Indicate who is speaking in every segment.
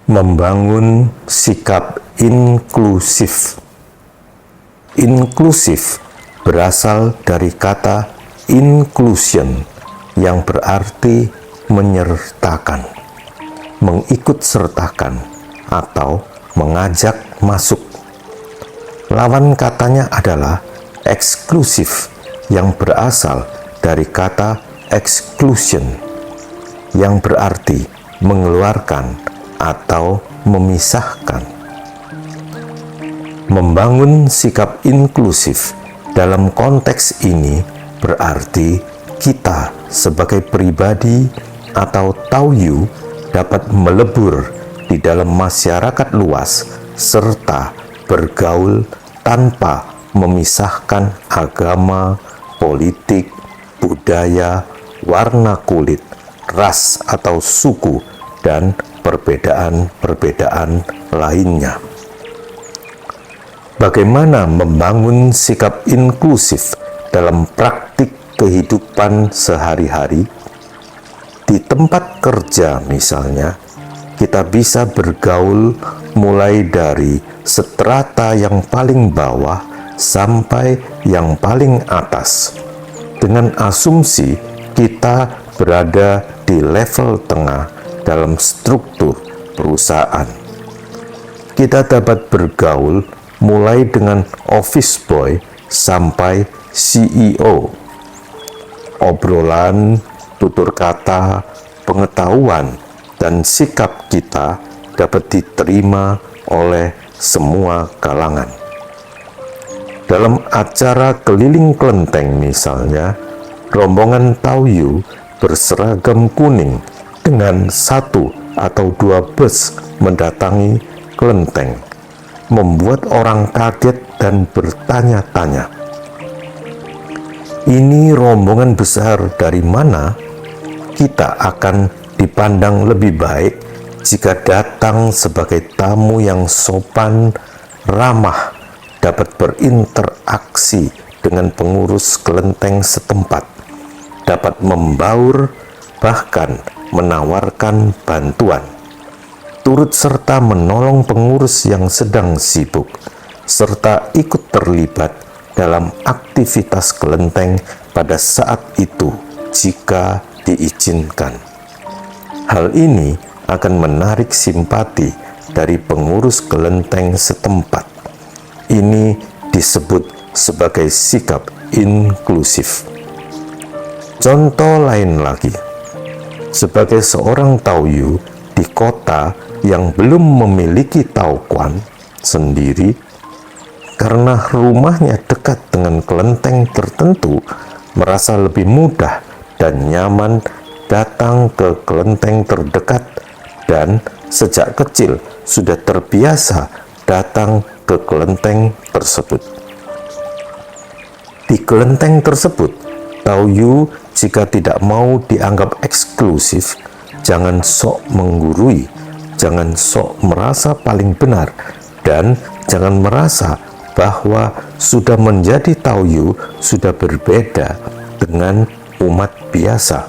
Speaker 1: Membangun sikap inklusif. Inklusif berasal dari kata inclusion yang berarti menyertakan, mengikut sertakan, atau mengajak masuk. Lawan katanya adalah eksklusif yang berasal dari kata exclusion yang berarti mengeluarkan atau memisahkan. Membangun sikap inklusif dalam konteks ini berarti kita sebagai pribadi atau Taoyu dapat melebur di dalam masyarakat luas serta bergaul tanpa memisahkan agama, politik, budaya, warna kulit, ras atau suku, dan perbedaan-perbedaan lainnya. Bagaimana membangun sikap inklusif dalam praktik kehidupan sehari-hari? Di tempat kerja misalnya, kita bisa bergaul mulai dari strata yang paling bawah sampai yang paling atas, dengan asumsi kita berada di level tengah dalam struktur perusahaan. Kita dapat bergaul mulai dengan office boy sampai CEO. Obrolan, tutur kata, pengetahuan, dan sikap kita dapat diterima oleh semua kalangan. Dalam acara keliling kelenteng misalnya, rombongan Taoyu berseragam kuning dengan 1 atau 2 bus mendatangi kelenteng, membuat orang kaget dan bertanya-tanya, ini rombongan besar dari mana? Kita akan dipandang lebih baik jika datang sebagai tamu yang sopan, ramah, dapat berinteraksi dengan pengurus kelenteng setempat, dapat membaur, bahkan menawarkan bantuan, turut serta menolong pengurus yang sedang sibuk, serta ikut terlibat dalam aktivitas kelenteng pada saat itu jika diizinkan. Hal ini akan menarik simpati dari pengurus kelenteng setempat. Ini disebut sebagai sikap inklusif. Contoh lain lagi, sebagai seorang Taoyu di kota yang belum memiliki Taoquan sendiri, karena rumahnya dekat dengan kelenteng tertentu, merasa lebih mudah dan nyaman datang ke kelenteng terdekat, dan sejak kecil sudah terbiasa datang ke kelenteng tersebut. Di kelenteng tersebut, Taoyu jika tidak mau dianggap eksklusif, jangan sok menggurui, jangan sok merasa paling benar, dan jangan merasa bahwa sudah menjadi Taoyu sudah berbeda dengan umat biasa.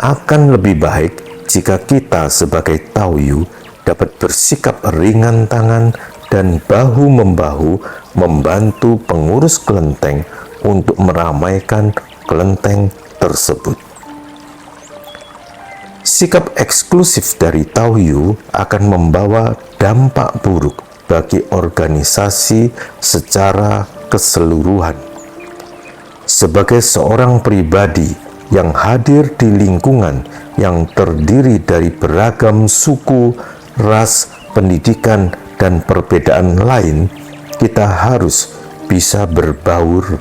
Speaker 1: Akan lebih baik jika kita sebagai Taoyu dapat bersikap ringan tangan dan bahu-membahu membantu pengurus kelenteng untuk meramaikan kelenteng tersebut. Sikap eksklusif dari Taoyu akan membawa dampak buruk bagi organisasi secara keseluruhan. Sebagai seorang pribadi yang hadir di lingkungan yang terdiri dari beragam suku, ras, pendidikan, dan perbedaan lain, kita harus bisa berbaur,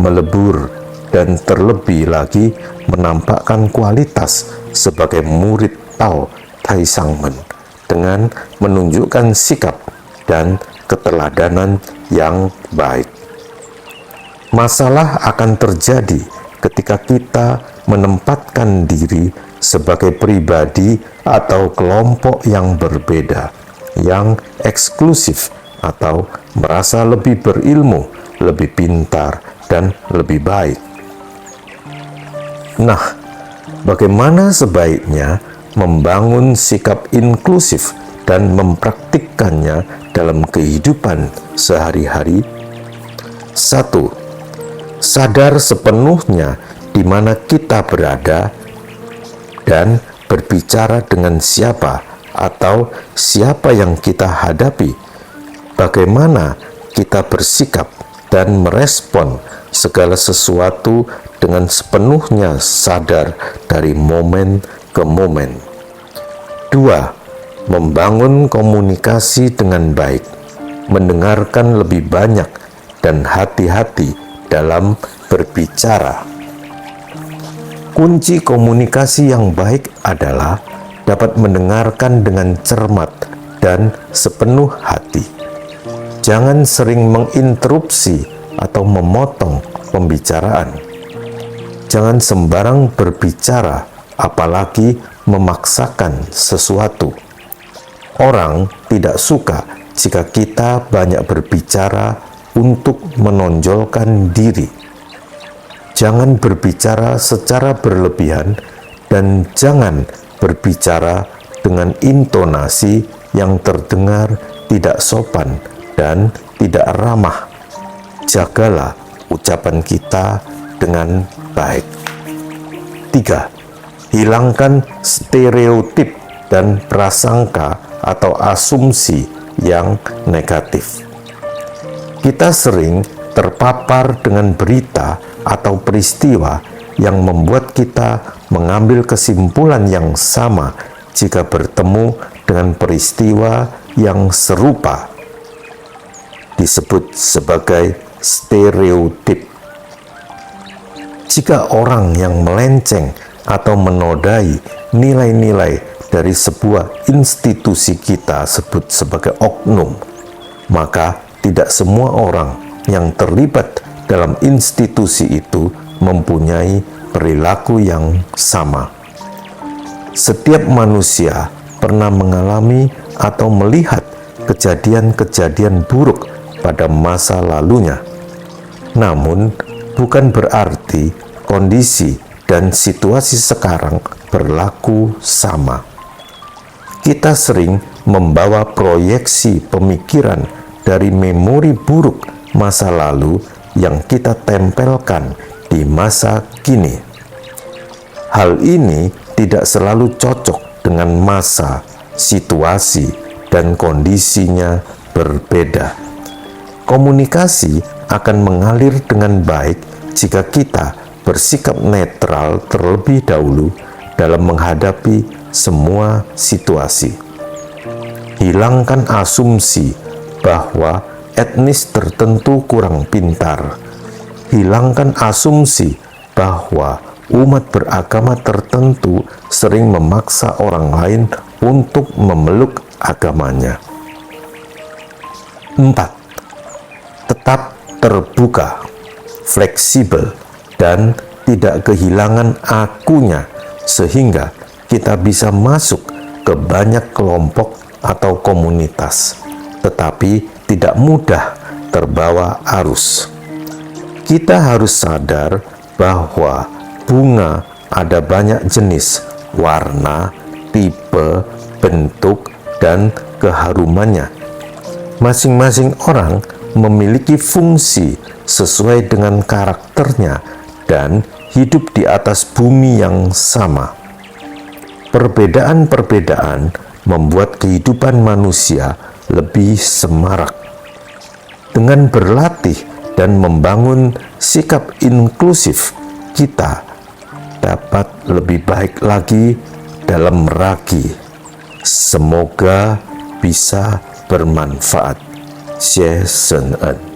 Speaker 1: melebur, dan terlebih lagi menampakkan kualitas sebagai murid Tao Tai Sangmen dengan menunjukkan sikap dan keteladanan yang baik. Masalah akan terjadi ketika kita menempatkan diri sebagai pribadi atau kelompok yang berbeda, yang eksklusif, atau merasa lebih berilmu, lebih pintar, dan lebih baik. Nah, bagaimana sebaiknya membangun sikap inklusif dan mempraktikkannya dalam kehidupan sehari-hari? 1. Sadar sepenuhnya di mana kita berada dan berbicara dengan siapa atau siapa yang kita hadapi, bagaimana kita bersikap dan merespon segala sesuatu dengan sepenuhnya sadar dari momen ke momen. 2. Membangun komunikasi dengan baik, mendengarkan lebih banyak dan hati-hati dalam berbicara. Kunci komunikasi yang baik adalah dapat mendengarkan dengan cermat dan sepenuh hati. Jangan sering menginterupsi atau memotong pembicaraan. Jangan sembarang berbicara, apalagi memaksakan sesuatu. Orang tidak suka jika kita banyak berbicara untuk menonjolkan diri. Jangan berbicara secara berlebihan dan jangan berbicara dengan intonasi yang terdengar tidak sopan dan tidak ramah. Jagalah ucapan kita dengan baik. 3. Hilangkan stereotip dan prasangka atau asumsi yang negatif. Kita sering terpapar dengan berita atau peristiwa yang membuat kita mengambil kesimpulan yang sama jika bertemu dengan peristiwa yang serupa. Disebut sebagai stereotip. Jika orang yang melenceng atau menodai nilai-nilai dari sebuah institusi kita sebut sebagai oknum, maka tidak semua orang yang terlibat dalam institusi itu mempunyai perilaku yang sama. Setiap manusia pernah mengalami atau melihat kejadian-kejadian buruk pada masa lalunya. Namun, bukan berarti kondisi dan situasi sekarang berlaku sama. Kita sering membawa proyeksi pemikiran dari memori buruk masa lalu yang kita tempelkan di masa kini. Hal ini tidak selalu cocok dengan masa, situasi, dan kondisinya berbeda. Komunikasi akan mengalir dengan baik jika kita bersikap netral terlebih dahulu dalam menghadapi semua situasi. Hilangkan asumsi bahwa etnis tertentu kurang pintar. Hilangkan asumsi bahwa umat beragama tertentu sering memaksa orang lain untuk memeluk agamanya. 4. Tetap terbuka, fleksibel, dan tidak kehilangan akunya sehingga kita bisa masuk ke banyak kelompok atau komunitas, tetapi tidak mudah terbawa arus. Kita harus sadar bahwa bunga ada banyak jenis, warna, tipe, bentuk, dan keharumannya. Masing-masing orang memiliki fungsi sesuai dengan karakternya dan hidup di atas bumi yang sama. Perbedaan-perbedaan membuat kehidupan manusia lebih semarak. Dengan berlatih dan membangun sikap inklusif, kita dapat lebih baik lagi dalam meragi. Semoga bisa bermanfaat. Xie Shen En.